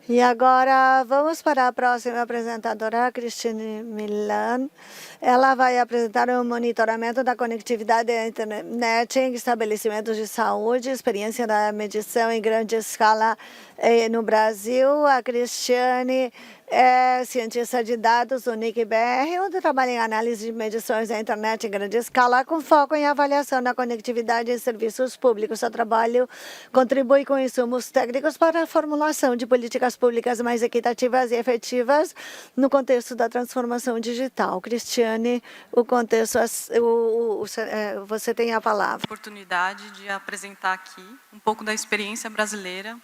E agora vamos para a próxima apresentadora, Cristiane Milan. Ela vai apresentar o monitoramento da conectividade da internet em estabelecimentos de saúde, experiência da medição em grande escala no Brasil. A Cristiane é cientista de dados do NIC-BR, onde trabalha em análise de medições da internet em grande escala, com foco em avaliação da conectividade em serviços públicos. Seu trabalho contribui com insumos técnicos para a formulação de políticas públicas mais equitativas e efetivas no contexto da transformação digital. Cristiane, você tem a palavra. Oportunidade de apresentar aqui um pouco da experiência brasileira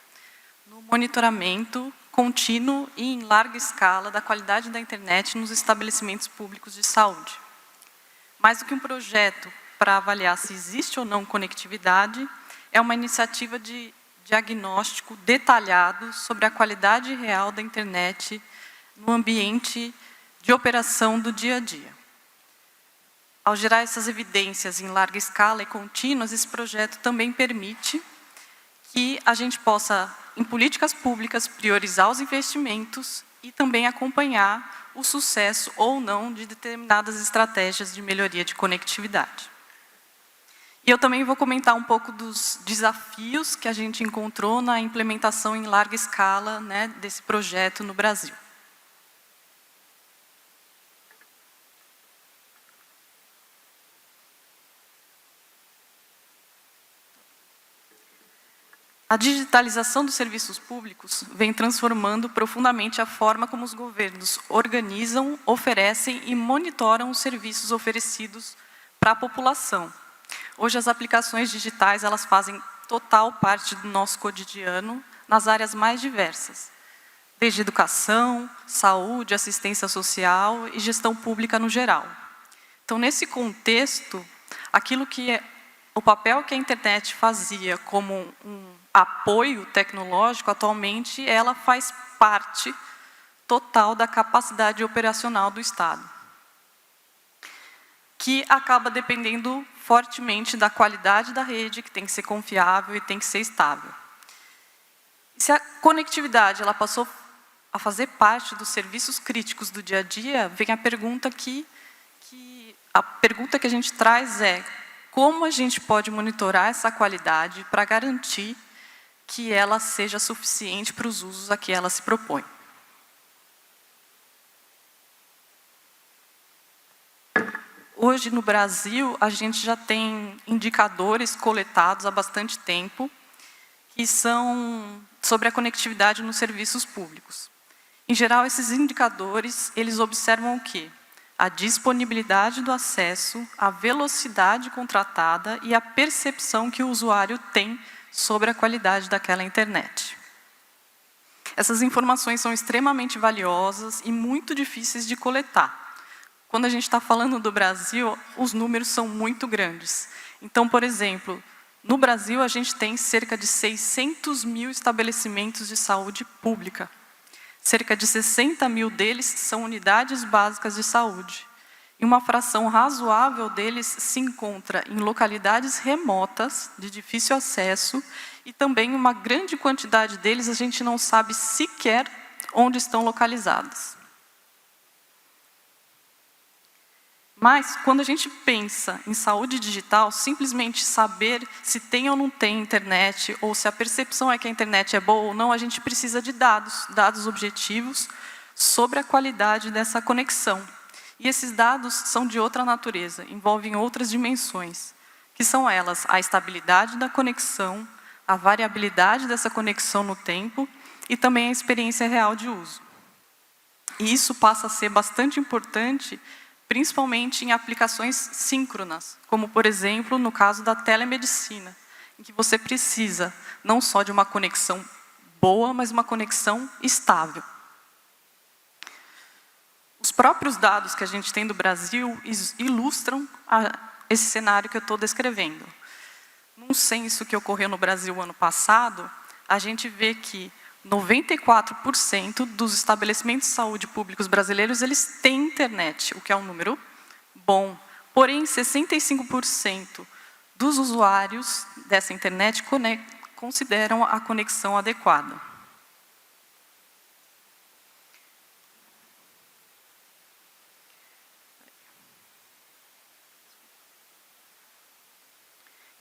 no monitoramento contínuo e em larga escala da qualidade da internet nos estabelecimentos públicos de saúde. Mais do que um projeto para avaliar se existe ou não conectividade, é uma iniciativa de diagnóstico detalhado sobre a qualidade real da internet no ambiente de operação do dia a dia. Ao gerar essas evidências em larga escala e contínuas, esse projeto também permite que a gente possa, em políticas públicas, priorizar os investimentos e também acompanhar o sucesso ou não de determinadas estratégias de melhoria de conectividade. E eu também vou comentar um pouco dos desafios que a gente encontrou na implementação em larga escala, né, desse projeto no Brasil. A digitalização dos serviços públicos vem transformando profundamente a forma como os governos organizam, oferecem e monitoram os serviços oferecidos para a população. Hoje, as aplicações digitais elas fazem total parte do nosso cotidiano nas áreas mais diversas, desde educação, saúde, assistência social e gestão pública no geral. Então, nesse contexto, o papel que a internet fazia como um apoio tecnológico, atualmente, ela faz parte total da capacidade operacional do Estado, que acaba dependendo fortemente da qualidade da rede, que tem que ser confiável e tem que ser estável. Se a conectividade ela passou a fazer parte dos serviços críticos do dia a dia, vem a pergunta que a gente traz é: como a gente pode monitorar essa qualidade para garantir que ela seja suficiente para os usos a que ela se propõe? Hoje, no Brasil, a gente já tem indicadores coletados há bastante tempo que são sobre a conectividade nos serviços públicos. Em geral, esses indicadores, eles observam o quê? A disponibilidade do acesso, a velocidade contratada e a percepção que o usuário tem sobre a qualidade daquela internet. Essas informações são extremamente valiosas e muito difíceis de coletar. Quando a gente está falando do Brasil, os números são muito grandes. Então, por exemplo, no Brasil a gente tem cerca de 600 mil estabelecimentos de saúde pública. Cerca de 60 mil deles são unidades básicas de saúde. E uma fração razoável deles se encontra em localidades remotas, de difícil acesso, e também uma grande quantidade deles a gente não sabe sequer onde estão localizados. Mas, quando a gente pensa em saúde digital, simplesmente saber se tem ou não tem internet, ou se a percepção é que a internet é boa ou não, a gente precisa de dados objetivos sobre a qualidade dessa conexão. E esses dados são de outra natureza, envolvem outras dimensões, que são elas: a estabilidade da conexão, a variabilidade dessa conexão no tempo e também a experiência real de uso. E isso passa a ser bastante importante, principalmente em aplicações síncronas, como, por exemplo, no caso da telemedicina, em que você precisa não só de uma conexão boa, mas uma conexão estável. Os próprios dados que a gente tem do Brasil ilustram esse cenário que eu estou descrevendo. Num censo que ocorreu no Brasil ano passado, a gente vê que 94% dos estabelecimentos de saúde públicos brasileiros eles têm internet, o que é um número bom. Porém, 65% dos usuários dessa internet consideram a conexão adequada.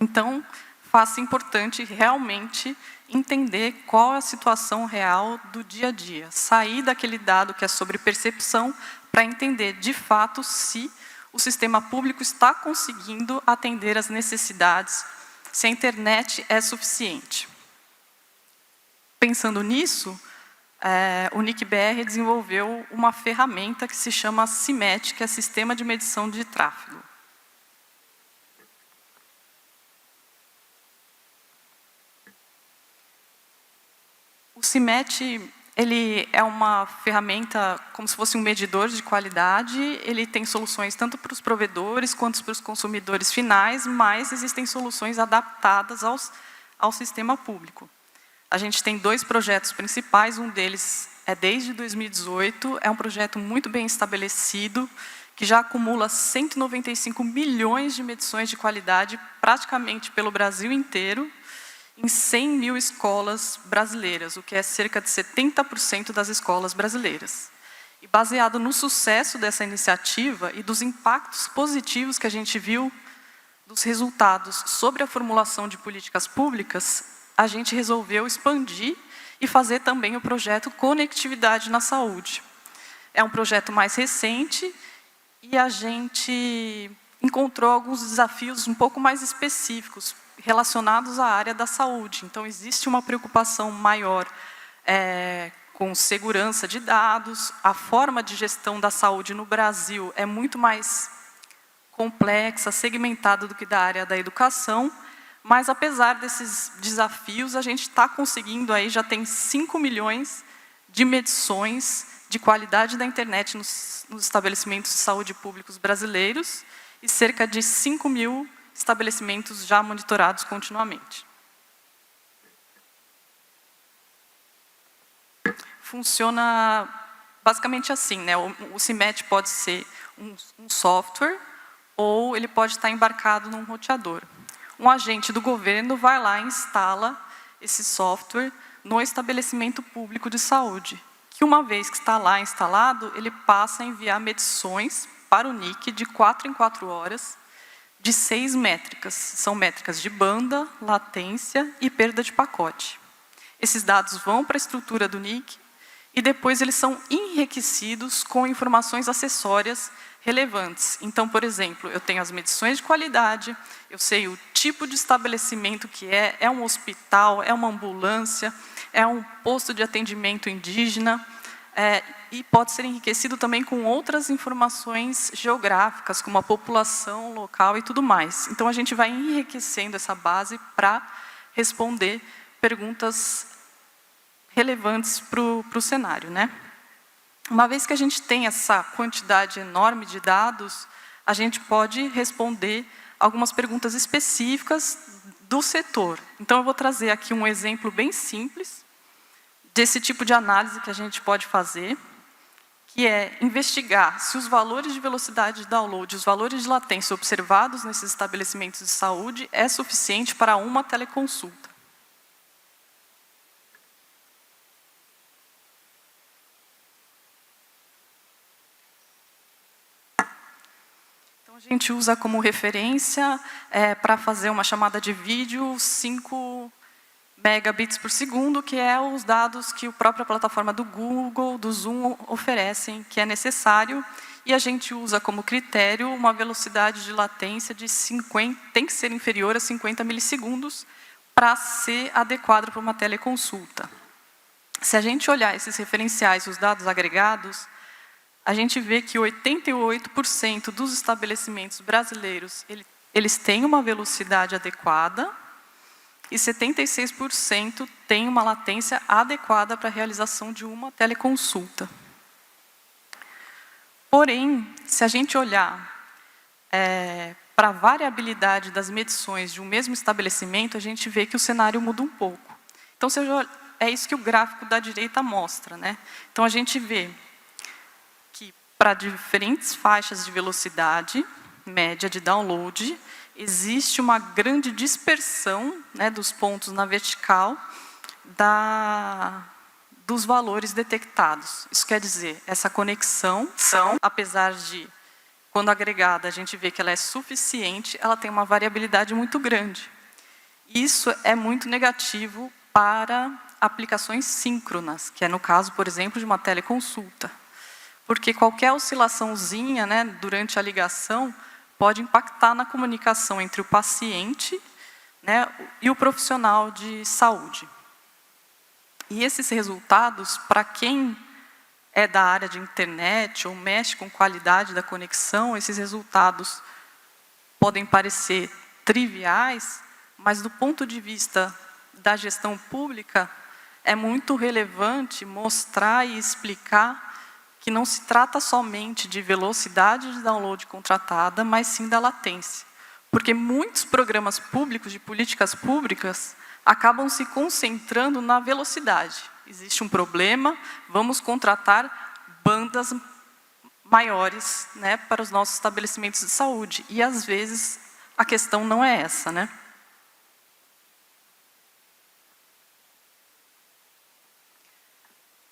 Então, faz-se importante realmente entender qual é a situação real do dia a dia, sair daquele dado que é sobre percepção para entender, de fato, se o sistema público está conseguindo atender as necessidades, se a internet é suficiente. Pensando nisso, o NIC-BR desenvolveu uma ferramenta que se chama CIMET, que é Sistema de Medição de Tráfego. O CIMET, ele é uma ferramenta como se fosse um medidor de qualidade, ele tem soluções tanto para os provedores quanto para os consumidores finais, mas existem soluções adaptadas ao sistema público. A gente tem 2 projetos principais, um deles é desde 2018, é um projeto muito bem estabelecido, que já acumula 195 milhões de medições de qualidade, praticamente pelo Brasil inteiro, em 100 mil escolas brasileiras, o que é cerca de 70% das escolas brasileiras. E baseado no sucesso dessa iniciativa e dos impactos positivos que a gente viu dos resultados sobre a formulação de políticas públicas, a gente resolveu expandir e fazer também o projeto Conectividade na Saúde. É um projeto mais recente e a gente encontrou alguns desafios um pouco mais específicos relacionados à área da saúde. Então, existe uma preocupação maior com segurança de dados, a forma de gestão da saúde no Brasil é muito mais complexa, segmentada do que da área da educação, mas, apesar desses desafios, a gente está conseguindo, aí já tem 5 milhões de medições de qualidade da internet nos estabelecimentos de saúde públicos brasileiros e cerca de 5 mil estabelecimentos já monitorados continuamente. Funciona basicamente assim, né? O CIMET pode ser um software ou ele pode estar embarcado num roteador. Um agente do governo vai lá e instala esse software no estabelecimento público de saúde, que uma vez que está lá instalado, ele passa a enviar medições para o NIC de 4 em 4 horas, de 6 métricas. São métricas de banda, latência e perda de pacote. Esses dados vão para a estrutura do NIC e depois eles são enriquecidos com informações acessórias relevantes. Então, por exemplo, eu tenho as medições de qualidade, eu sei o tipo de estabelecimento que é um hospital, é uma ambulância, é um posto de atendimento indígena, e pode ser enriquecido também com outras informações geográficas, como a população local e tudo mais. Então, a gente vai enriquecendo essa base para responder perguntas relevantes para o cenário, né? Uma vez que a gente tem essa quantidade enorme de dados, a gente pode responder algumas perguntas específicas do setor. Então, eu vou trazer aqui um exemplo bem simples desse tipo de análise que a gente pode fazer, que é investigar se os valores de velocidade de download, os valores de latência observados nesses estabelecimentos de saúde é suficiente para uma teleconsulta. Então, a gente usa como referência para fazer uma chamada de vídeo 5 megabits por segundo, que é os dados que a própria plataforma do Google, do Zoom, oferecem, que é necessário, e a gente usa como critério uma velocidade de latência de 50, tem que ser inferior a 50 milissegundos para ser adequado para uma teleconsulta. Se a gente olhar esses referenciais, os dados agregados, a gente vê que 88% dos estabelecimentos brasileiros, eles têm uma velocidade adequada, e 76% têm uma latência adequada para a realização de uma teleconsulta. Porém, se a gente olhar para a variabilidade das medições de um mesmo estabelecimento, a gente vê que o cenário muda um pouco. Então, é isso que o gráfico da direita mostra, né? Então, a gente vê que para diferentes faixas de velocidade média de download, existe uma grande dispersão, né, dos pontos na vertical dos valores detectados. Isso quer dizer, essa conexão, apesar de quando agregada, a gente vê que ela é suficiente, ela tem uma variabilidade muito grande. Isso é muito negativo para aplicações síncronas, que é no caso, por exemplo, de uma teleconsulta. Porque qualquer oscilaçãozinha, né, durante a ligação pode impactar na comunicação entre o paciente, né, e o profissional de saúde. E esses resultados, para quem é da área de internet ou mexe com qualidade da conexão, esses resultados podem parecer triviais, mas do ponto de vista da gestão pública, é muito relevante mostrar e explicar que não se trata somente de velocidade de download contratada, mas sim da latência. Porque muitos programas públicos, de políticas públicas, acabam se concentrando na velocidade. Existe um problema, vamos contratar bandas maiores, né, para os nossos estabelecimentos de saúde. E, às vezes, a questão não é essa, né?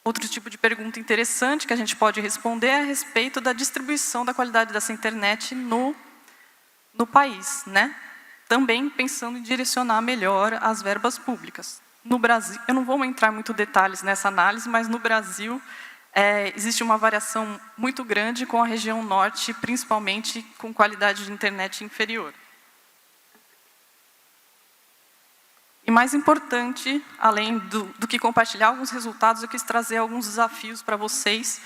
Outro tipo de pergunta interessante que a gente pode responder é a respeito da distribuição da qualidade dessa internet no país, né? Também pensando em direcionar melhor as verbas públicas. No Brasil, eu não vou entrar em muitos detalhes nessa análise, mas no Brasil existe uma variação muito grande com a região norte, principalmente com qualidade de internet inferior. E mais importante, além do que compartilhar alguns resultados, eu quis trazer alguns desafios para vocês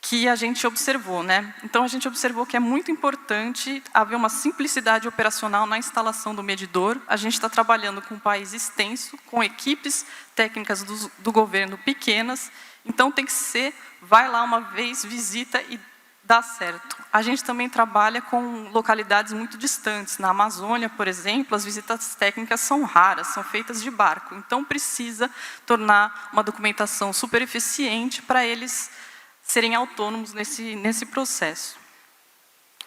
que a gente observou, né? Então, a gente observou que é muito importante haver uma simplicidade operacional na instalação do medidor. A gente está trabalhando com um país extenso, com equipes técnicas do governo pequenas, então tem que ser, vai lá uma vez, visita e dá certo. A gente também trabalha com localidades muito distantes. Na Amazônia, por exemplo, as visitas técnicas são raras, são feitas de barco. Então, precisa tornar uma documentação super eficiente para eles serem autônomos nesse processo.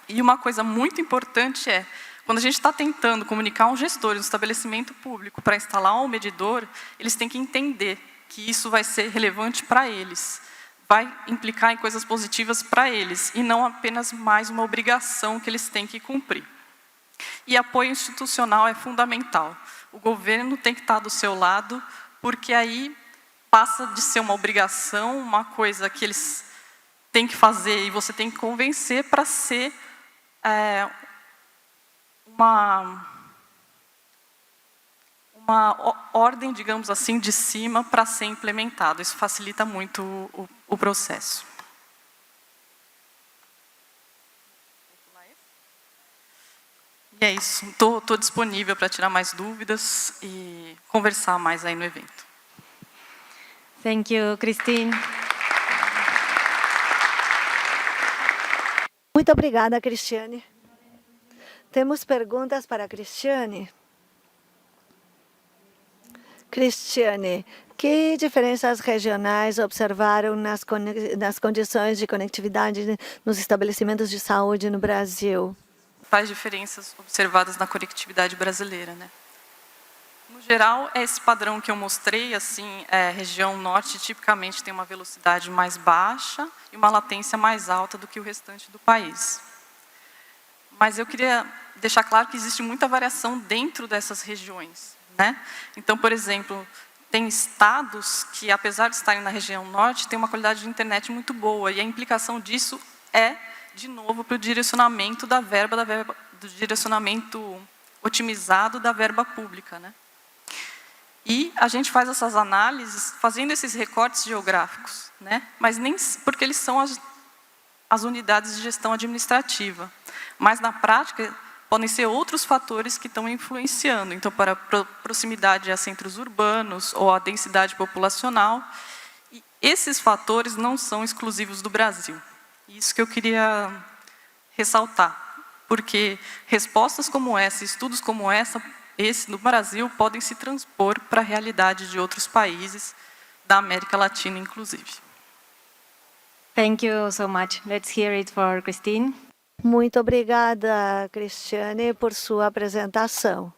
E uma coisa muito importante é, quando a gente está tentando comunicar um gestor de um estabelecimento público para instalar um medidor, eles têm que entender que isso vai ser relevante para eles, vai implicar em coisas positivas para eles, e não apenas mais uma obrigação que eles têm que cumprir. E apoio institucional é fundamental. O governo tem que estar do seu lado, porque aí passa de ser uma obrigação, uma coisa que eles têm que fazer e você tem que convencer, para ser uma ordem, digamos assim, de cima para ser implementado. Isso facilita muito o processo. E é isso. Estou disponível para tirar mais dúvidas e conversar mais aí no evento. Thank you, Christine. Muito obrigada, Cristiane. Temos perguntas para a Cristiane? Cristiane, que diferenças regionais observaram nas condições de conectividade nos estabelecimentos de saúde no Brasil? Faz diferenças observadas na conectividade brasileira, né? No geral, é esse padrão que eu mostrei, assim, região norte tipicamente tem uma velocidade mais baixa e uma latência mais alta do que o restante do país. Mas eu queria deixar claro que existe muita variação dentro dessas regiões, né? Então, por exemplo, tem estados que, apesar de estarem na região norte, têm uma qualidade de internet muito boa, e a implicação disso é, de novo, para o direcionamento do direcionamento otimizado da verba pública, né? E a gente faz essas análises fazendo esses recortes geográficos, né? Mas nem porque eles são as unidades de gestão administrativa. Mas, na prática, podem ser outros fatores que estão influenciando. Então, para a proximidade a centros urbanos ou a densidade populacional. E esses fatores não são exclusivos do Brasil. Isso que eu queria ressaltar. Porque respostas como essa, estudos como esse no Brasil, podem se transpor para a realidade de outros países, da América Latina, inclusive. Thank you so much. Let's hear it for Christine. Muito obrigada, Cristiane, por sua apresentação.